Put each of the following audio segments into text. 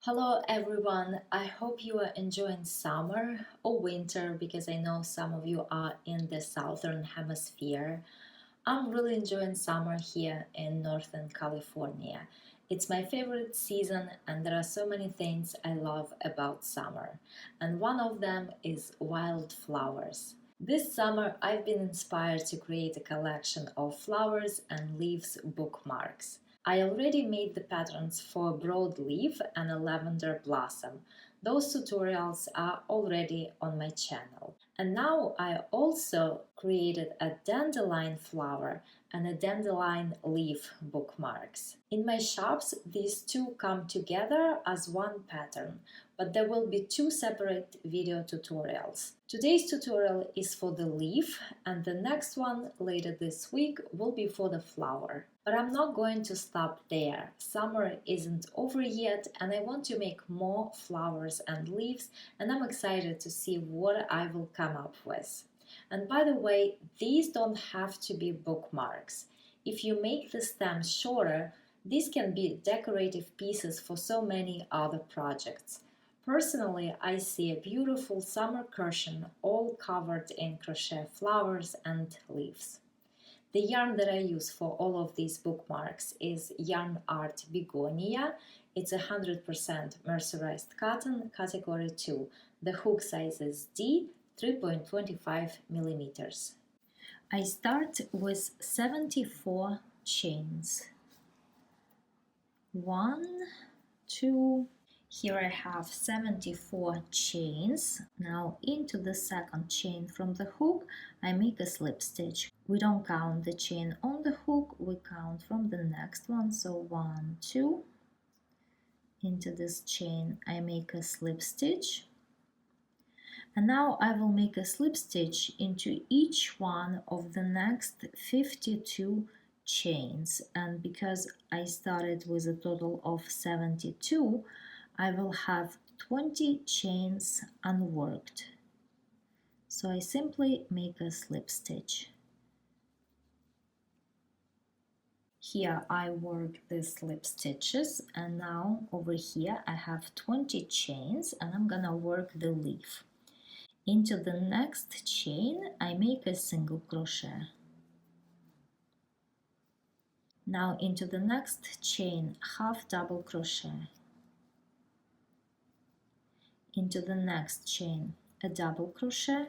Hello everyone, I hope you are enjoying summer or winter because I know some of you are in the southern hemisphere. I'm really enjoying summer here in Northern California. It's my favorite season and there are so many things I love about summer. And one of them is wildflowers. This summer I've been inspired to create a collection of flowers and leaves bookmarks. I already made the patterns for a broadleaf and a lavender blossom. Those tutorials are already on my channel. And now I also created a dandelion flower and a dandelion leaf bookmarks. In my shops, these two come together as one pattern, but there will be two separate video tutorials. Today's tutorial is for the leaf and the next one later this week will be for the flower. But I'm not going to stop there. Summer isn't over yet and I want to make more flowers and leaves and I'm excited to see what I will come up with. And by the way, these don't have to be bookmarks. If you make the stems shorter, these can be decorative pieces for so many other projects. Personally, I see a beautiful summer cushion all covered in crochet flowers and leaves. The yarn that I use for all of these bookmarks is YarnArt Begonia. It's 100% mercerized cotton, category 2. The hook size is D, 3.25 millimeters. I start with 74 chains. 1, 2, here I have 74 chains. Now into the second chain from the hook I make a slip stitch. We don't count the chain on the hook, we count from the next one. So 1, 2, into this chain I make a slip stitch. And now I will make a slip stitch into each one of the next 52 chains. And because I started with a total of 72, I will have 20 chains unworked. So I simply make a slip stitch. Here I work the slip stitches and now over here I have 20 chains and I'm gonna work the leaf. Into the next chain I make a single crochet. Now into the next chain half double crochet. Into the next chain a double crochet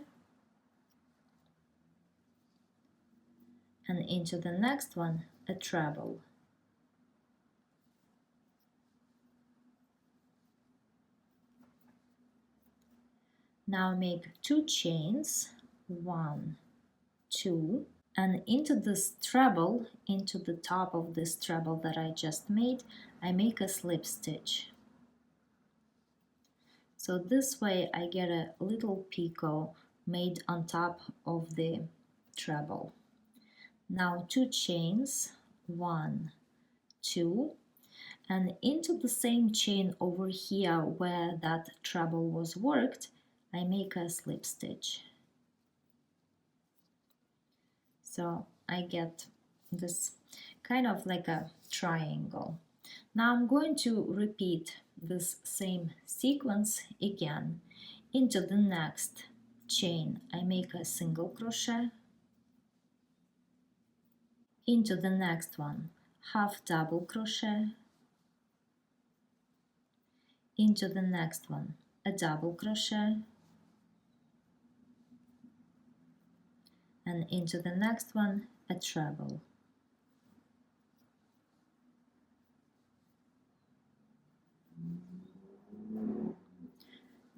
and into the next one a treble. Now make 2 chains, 1, 2, and into this treble, into the top of this treble that I just made, I make a slip stitch. So this way I get a little picot made on top of the treble. Now 2 chains, 1, 2, and into the same chain over here where that treble was worked, I make a slip stitch. So I get this kind of like a triangle. Now I'm going to repeat this same sequence again. Into the next chain I make a single crochet. Into the next one half double crochet. Into the next one a double crochet. And into the next one a treble.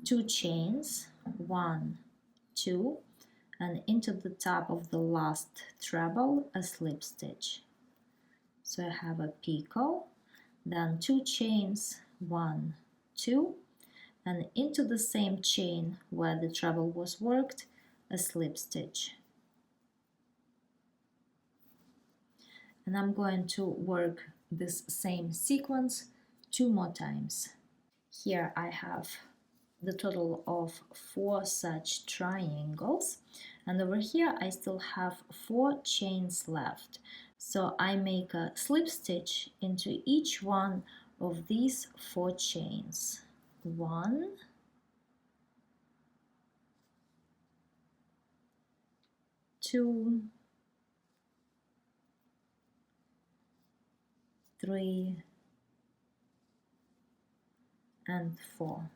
Two chains, 1, 2, and into the top of the last treble a slip stitch. So I have a picot, then 2 chains, 1, 2, and into the same chain where the treble was worked a slip stitch. And I'm going to work this same sequence 2 more times. Here I have the total of 4 such triangles, and over here I still have 4 chains left. So I make a slip stitch into each one of these 4 chains. 1, 2, 3, and 4.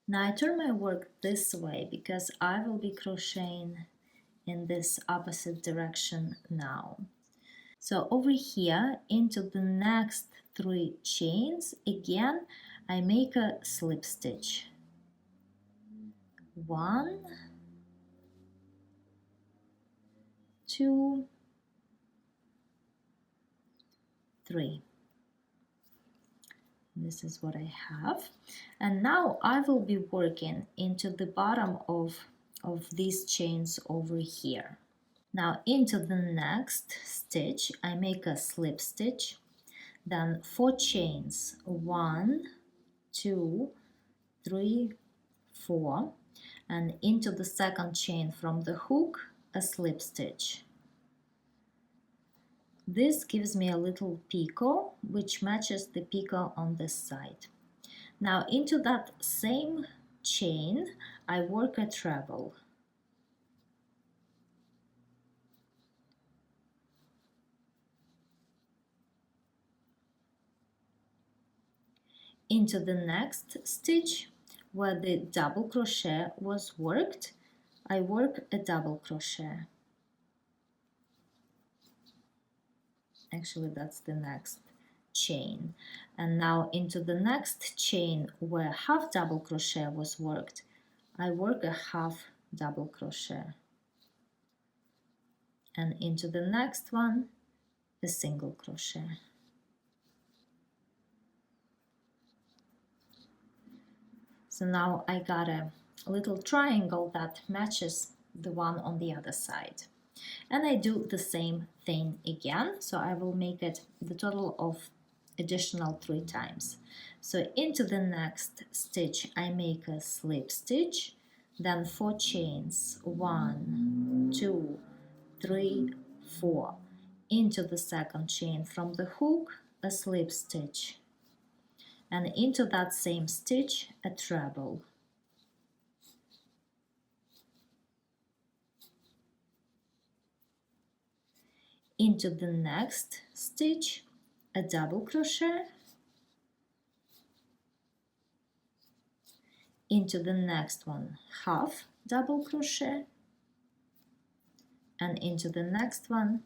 Now I turn my work this way because I will be crocheting in this opposite direction now. So over here into the next 3 chains, again I make a slip stitch. 1, 2, 3. This is what I have. And now I will be working into the bottom of these chains over here. Now into the next stitch I make a slip stitch, then 4 chains, 1, 2, 3, 4, and into the second chain from the hook a slip stitch. This gives me a little picot which matches the picot on this side. Now into that same chain I work a treble. Into the next stitch where the double crochet was worked, I work a double crochet. Actually that's the next chain. And now into the next chain where half double crochet was worked, I work a half double crochet. And into the next one a single crochet. So now I got a little triangle that matches the one on the other side. And I do the same thing again, so I will make it the total of additional 3 times. So into the next stitch I make a slip stitch, then 4 chains, 1, 2, 3, 4. Into the second chain from the hook a slip stitch, and into that same stitch a treble. Into the next stitch a double crochet, into the next one half double crochet, and into the next one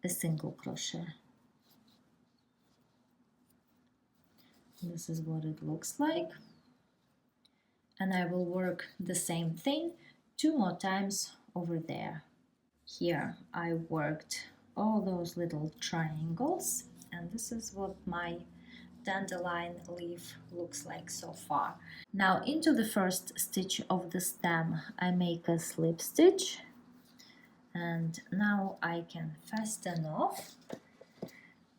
a single crochet. This is what it looks like. And I will work the same thing 2 more times over there. Here I worked all those little triangles, and this is what my dandelion leaf looks like so far. Now into the first stitch of the stem I make a slip stitch, and now I can fasten off,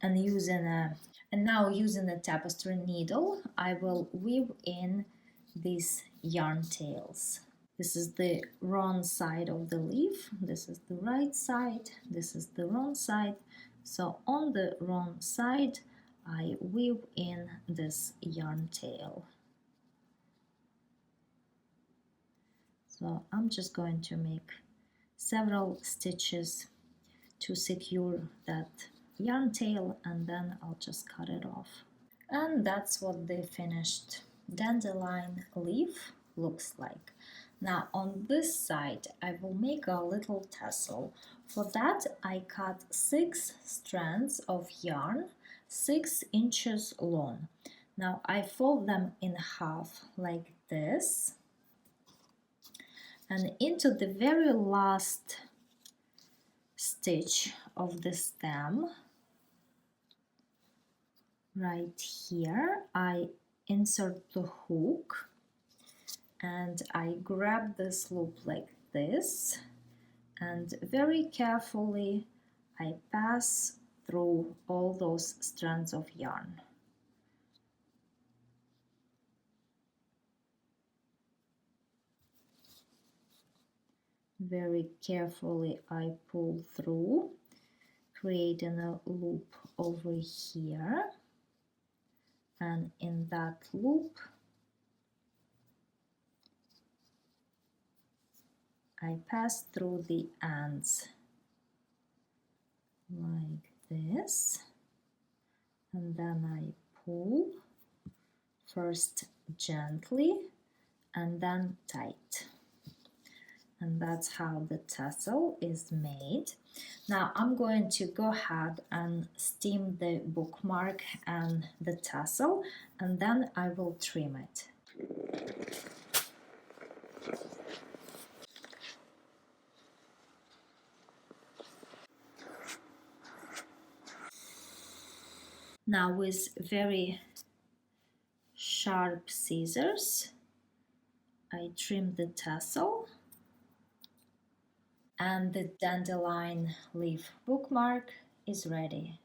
and using a tapestry needle I will weave in these yarn tails. This is the wrong side of the leaf, this is the right side, this is the wrong side. So on the wrong side I weave in this yarn tail. So I'm just going to make several stitches to secure that yarn tail, and then I'll just cut it off. And that's what the finished dandelion leaf looks like. Now on this side I will make a little tassel. For that I cut 6 strands of yarn 6 inches long. Now I fold them in half like this, and into the very last stitch of the stem right here I insert the hook, and I grab this loop like this, and very carefully I pass through all those strands of yarn. Very carefully I pull through, creating a loop over here, and in that loop I pass through the ends like this, and then I pull first gently and then tight, and that's how the tassel is made. Now I'm going to go ahead and steam the bookmark and the tassel, and then I will trim it. Now with very sharp scissors I trim the tassel, and the dandelion leaf bookmark is ready.